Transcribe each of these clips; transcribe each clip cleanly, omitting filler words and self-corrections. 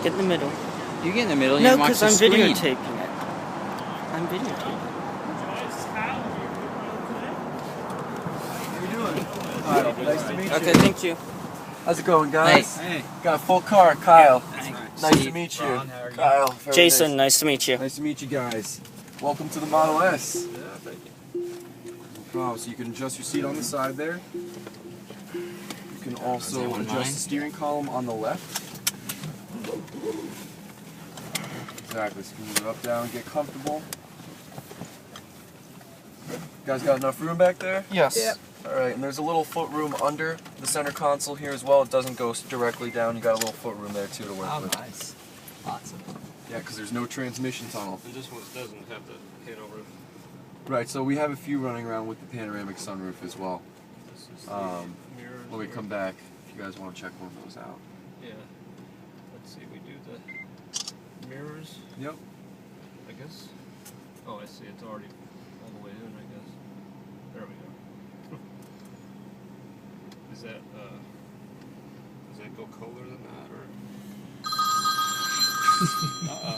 Get in the middle. You get in the middle and No, you watch because the I'm screen. videotaping it. I'm videotaping. How you doing? Hi, nice to meet you. Okay, thank you. How's it going, guys? Hey. Got a full car, Kyle. Nice Steve, to meet you. Ron, how are you? Kyle. Very Jason, nice to meet you. Nice to meet you guys. Welcome to the Model S. Yeah, thank you. Oh, so you can adjust your seat on the side there. You can also one adjust mine? the steering column on the left. Exactly, so you can move it up, down, get comfortable. You guys got enough room back there? Yes. Yep. Alright, and there's a little foot room under the center console here as well. It doesn't go directly down. You got a little foot room there too to work Oh, with. nice. Awesome. Yeah, because there's no transmission tunnel. And this one doesn't have the panel roof. Right, so we have a few running around with the panoramic sunroof as well. This is the mirrors. When we come back, if you guys want to check one of those out. Yeah. Let's see, we do the mirrors, Yep. I guess. Oh, I see, it's already all the way in, I guess. There we go. Does that go colder than that, or?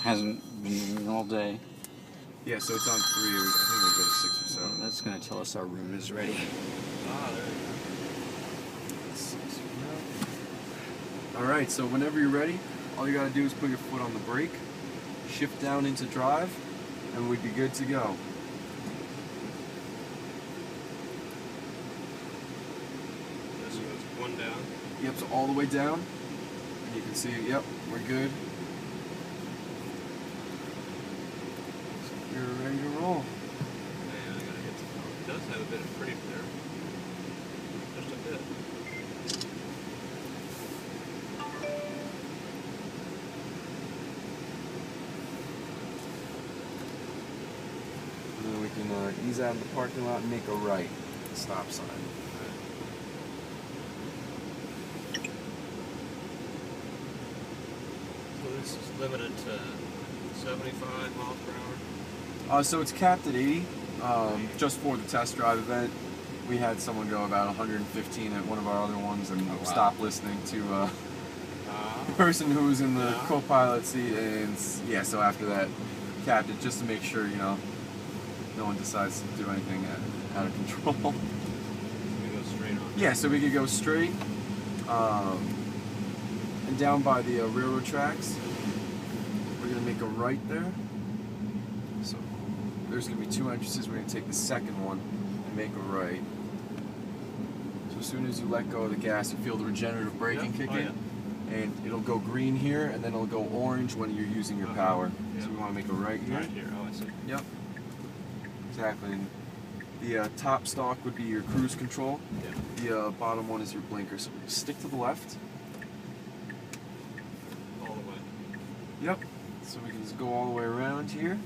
Hasn't been moving all day. Yeah, so it's on 3, I think we'll go to 6 or So 7. that's going to tell us our room is ready. Ah, there you Alright, so whenever you're ready, all you gotta do is put your foot on the brake, shift down into drive, and we'd be good to go. go. This one's one down. Yep, so all the way down, and you can see, yep, we're good. So we're ready to roll. Man, I gotta hit the phone. It does have a bit of creep there. Just a bit. And then we can ease out of the parking lot and make a right at the stop sign. So this is limited to 75 miles per hour. So it's capped at 80. Just for the test drive event, we had someone go about 115 at one of our other ones and wow. stop listening to the person who was in the co-pilot seat, and yeah, so after that, capped it just to make sure, you know, no one decides to do anything out of control. We go straight on. Yeah, so we could go straight, and down by the railroad tracks, we're gonna make a right there. So there's gonna be 2 entrances. We're gonna take the second one and make a right. So as soon as you let go of the gas, you feel the regenerative braking Yep. kick Oh, in. yeah. And it'll go green here, and then it'll go orange when you're using your power. Yeah. So we want to make a right here. Right here. Oh, I see. Yep. Exactly. And the top stalk would be your cruise control. Yeah. The bottom one is your blinker. So stick to the left. All the way. Yep. So we can just go all the way around here.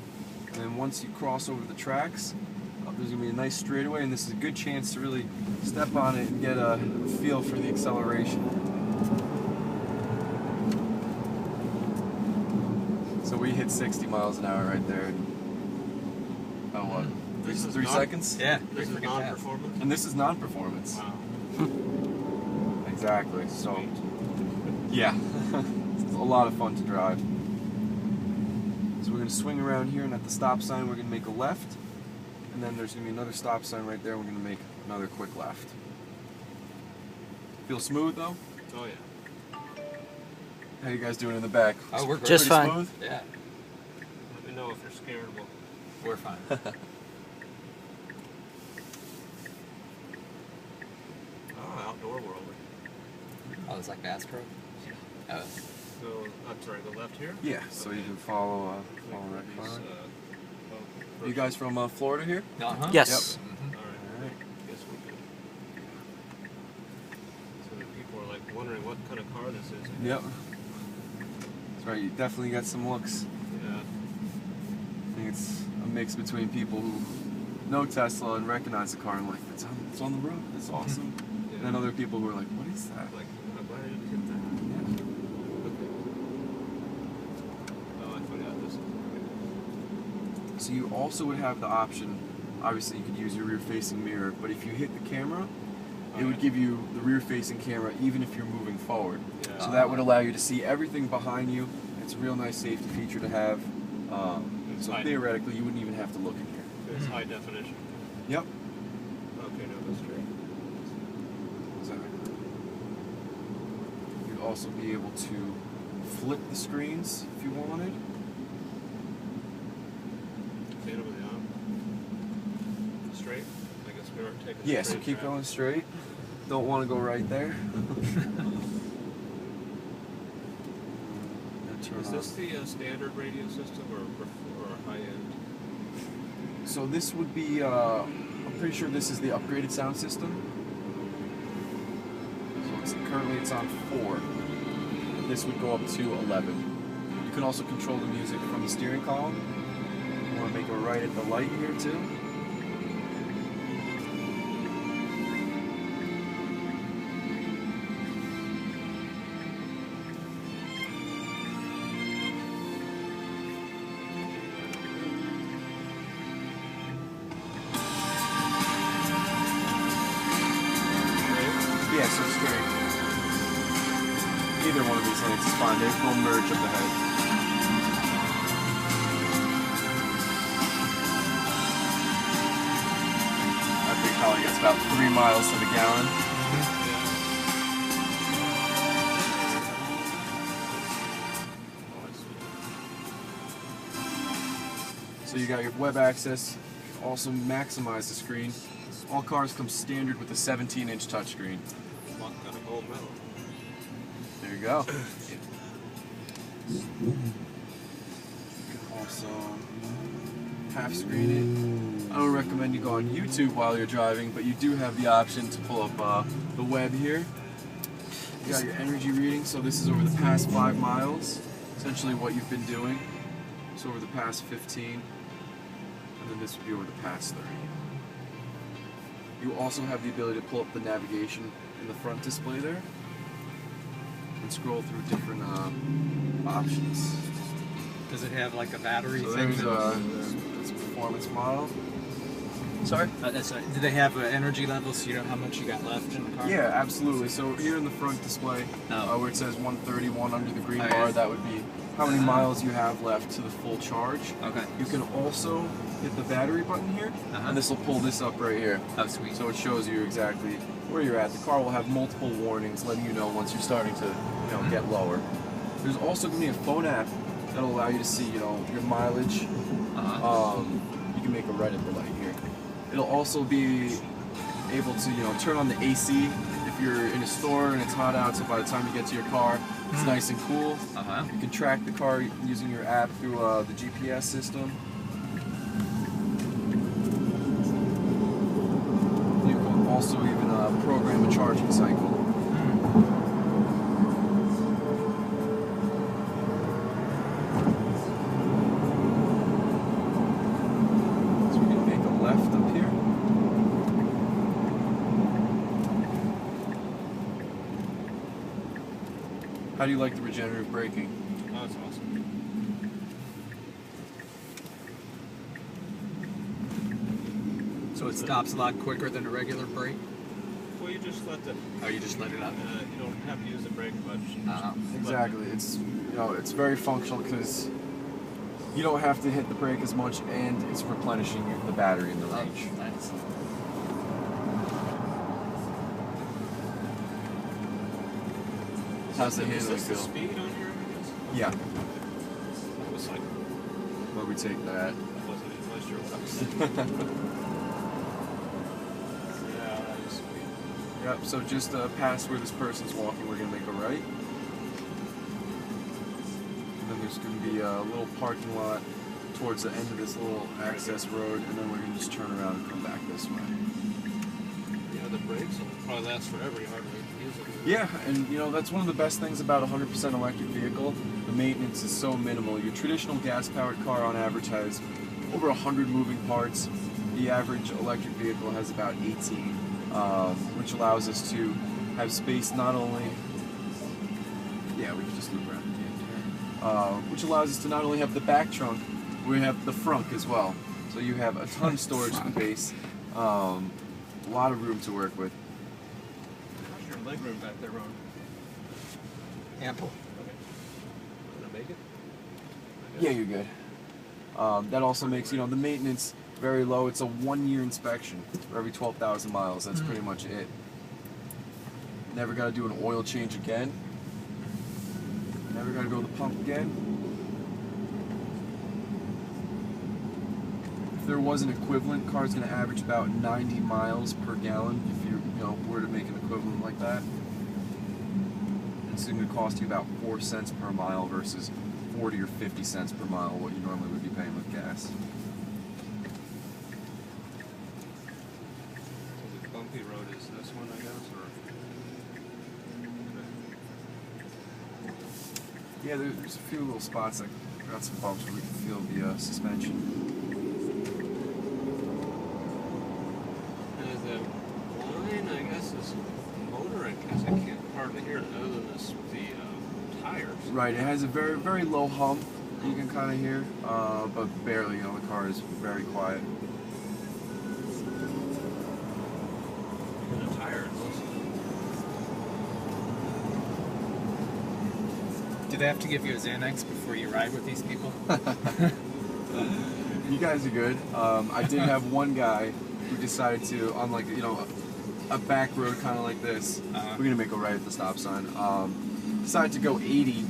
And then once you cross over the tracks, there's going to be a nice straightaway, and this is a good chance to really step on it and get a feel for the acceleration. So we hit 60 miles an hour right there. Oh, what? This is 3 not- seconds? Yeah. This is non-performance. And this is non-performance. Wow. Exactly. So, yeah, it's a lot of fun to drive. So we're going to swing around here, and at the stop sign, we're going to make a left. And then there's going to be another stop sign right there. We're going to make another quick left. Feel smooth, though? Oh yeah. How you guys doing in the back? Oh, we're Just Pretty fine. smooth? Yeah, Let me know if you're scared. we're fine. Oh, outdoor world. Oh, it's like Bass Pro? Oh. So, I'm sorry, the left here? Yeah, so you can follow that These, car. oh, You guys from Florida here? Uh-huh. Yes. Mhm. Alright. Guess we could. So that people are like wondering what kind of car this is. Yep. That's right, you definitely got some looks. Yeah. I think it's a mix between people who know Tesla and recognize the car and like, it's on the road, it's awesome. Yeah. And then other people who are like, what is that? Like, why did it hit that? Yeah. Oh, I forgot this. So you also would have the option, obviously you could use your rear-facing mirror, but if you hit the camera, it would give you the rear-facing camera even if you're moving forward. Yeah. So that would allow you to see everything behind you It's a real nice safety feature to have. So high. theoretically, you wouldn't even have to look in here. It's high definition. Yep. Okay, no, that's straight. Exactly. You'd also be able to flip the screens if you wanted. Stand over the arm. Straight? I guess we are taking Yeah, so straight keep track. going straight. Don't want to go right there. And turn Is on. this the standard radio system or high end? So this would be, I'm pretty sure this is the upgraded sound system. So currently it's on 4. This would go up to 11. You can also control the music from the steering column. You want to make a right at the light here too. Yeah, so straight. Either one of these lanes is fine. There's no merge of the head. I think probably gets about 3 miles to the gallon. So you got your web access. Also maximize the screen. All cars come standard with a 17-inch touchscreen. Lock on a gold medal. There you go. You can also half screen it. I don't recommend you go on YouTube while you're driving, but you do have the option to pull up the web here. You got your energy reading, so this is over the past 5 miles, essentially what you've been doing. So over the past 15, and then this would be over the past 30. You also have the ability to pull up the navigation in the front display there and scroll through different options. Does it have like a battery So thing? there's a performance model. Sorry? Sorry. Do they have an energy level so you know how much you got left in the car? Yeah, absolutely. So here in the front display, where it says 131 under the green bar, that would be how many miles you have left to the full charge. Okay. You can also hit the battery button here, and this will pull this up right here. Oh, sweet. So it shows you exactly where you're at. The car will have multiple warnings letting you know once you're starting to, get lower. There's also going to be a phone app that'll allow you to see, your mileage. You can make a right at the light here. It'll also be able to, turn on the AC if you're in a store and it's hot out, so by the time you get to your car, it's nice and cool. You can track the car using your app through the GPS system. You can also even program a charging cycle. So we can make a left up here. How do you like the regenerative braking? Oh, that's awesome. So it stops a lot quicker than a regular brake? Well, you just let the. Oh, you just let it up? You don't have to use the brake much. Exactly. It's it's very functional because you don't have to hit the brake as much, and it's replenishing the battery in the range. Nice. How's the Is handling this the feel? speed on here? I guess? Yeah. It was like, Where we take that. I wasn't even sure what I was saying. Yeah, that is sweet. Yep. So just past where this person's walking, we're gonna make a right, and then there's gonna be a little parking lot towards the end of this little access road, and then we're gonna just turn around and come back this way. Yeah, the brakes will probably last forever. You hardly use it. Yeah, and that's one of the best things about a 100% electric vehicle. The maintenance is so minimal. Your traditional gas-powered car on average has over 100 moving parts. The average electric vehicle has about 18, which allows us to have space not only... Yeah, we can just loop around at the end here. Which allows us to not only have the back trunk, we have the front as well. So you have a ton of storage space, a lot of room to work with. How's your leg room back there, Ron? Ample. Okay. Gonna make it? guess. Yeah, you're good. That also makes, the maintenance very low. It's a 1-year inspection for every 12,000 miles. That's pretty much it. Never got to do an oil change again. Never got to go to the pump again. If there was an equivalent, car's going to average about 90 miles per gallon if you were to make an equivalent like that. It's going to cost you about 4 cents per mile versus 40 or 50 cents per mile what you normally would be paying with gas. So the bumpy road is this one, I guess, or? Yeah, there's a few little spots that got some bumps where we can feel the suspension. And the line, I guess, is motor. I guess I can't hardly hear it other than the tires. Right, it has a very, very low hum you can kind of hear, but barely. The car is very quiet. And the tires. Do they have to give you a Xanax before you ride with these people? You guys are good. I did have one guy who decided to, on a back road kind of like this, we're going to make a right at the stop sign, decided to go 80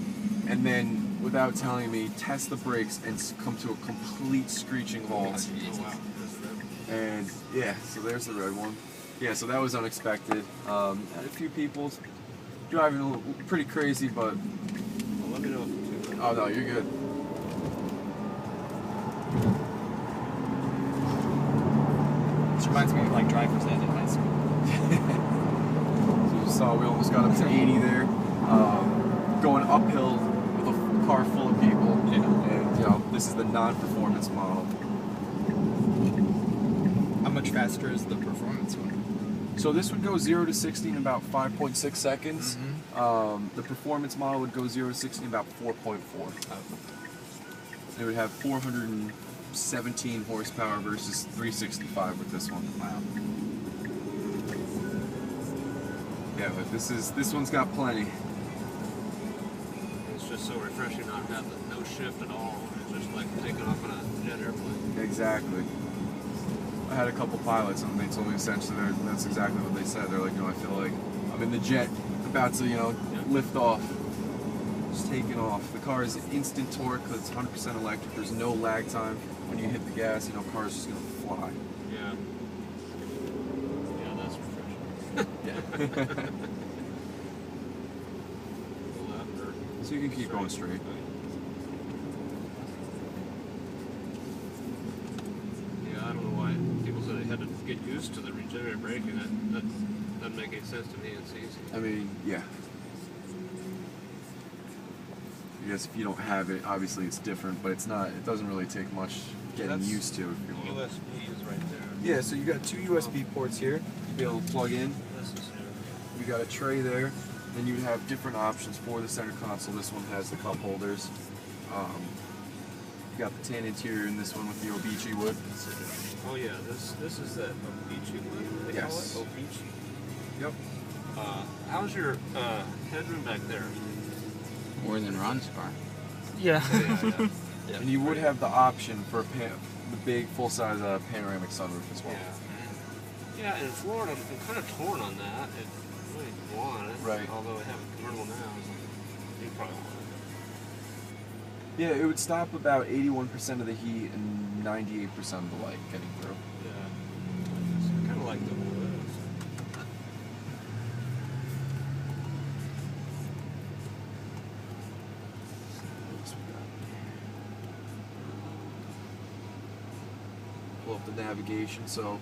and then, without telling me, test the brakes and come to a complete screeching halt. Oh, wow. And yeah, so there's the red one. Yeah, so that was unexpected. Had a few people driving a little, pretty crazy, but Well, let me know if you oh no, you're good. This reminds me of like driver's ed in high school. So you saw we almost got up to 80 there, going uphill with a car full of people. Yeah. And this is the non-performance model. How much faster is the performance one? So this would go 0 to 60 in about 5.6 seconds. The performance model would go 0 to 60 in about 4.4. It would have 417 horsepower versus 365 with this one. Wow. Yeah, but this one's got plenty. It's just so refreshing not having no shift at all. It's just like taking off on a jet airplane. Exactly. I had a couple pilots and they told me essentially that's exactly what they said. They're like, I feel like I'm in the jet about to, lift off. Just taking off. The car is instant torque because it's 100% electric. There's no lag time. When you hit the gas, car's just going to fly. Yeah. Yeah, that's refreshing. Yeah. Left or So you can keep going straight. Yeah, I don't know why people said they had to get used to the regenerative braking. That doesn't make any sense to me. It's easy. I mean, yeah. I guess if you don't have it, obviously it's different, but it's not. It doesn't really take much getting That's used to. If you will. USB is right there. Yeah, so you got 2 USB ports here to be able to plug in. This is new. You got a tray there. Then you'd have different options for the center console. This one has the cup holders. You got the tan interior in this one with the Obici wood. Oh yeah, this is that Obici wood. They Yes. call it Obici. Yep. How's your headroom back there? More than Ron's car. Yeah. Yeah. And you would have the option for the big full-size panoramic sunroof as well. Yeah. Yeah, in Florida, I'm kind of torn on that. I really want it. Right. Although I have a convertible now, it's like, you probably want Yeah, it would stop about 81% of the heat and 98% of the light getting through. it. Yeah. I kind of like the way it is. Pull up the navigation, so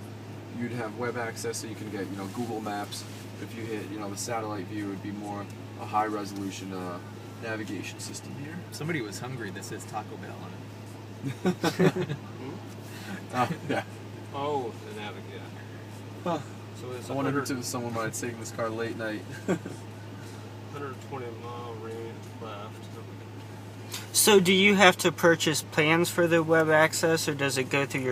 you'd have web access, so you can get Google Maps. If you hit the satellite view, it would be more a high resolution navigation system here. Somebody was hungry. This is Taco Bell on it. Yeah. Oh, the navigation. Huh. So it's I wonder if someone might have taken this car late night. 120 mile range left. So do you have to purchase plans for the web access, or does it go through your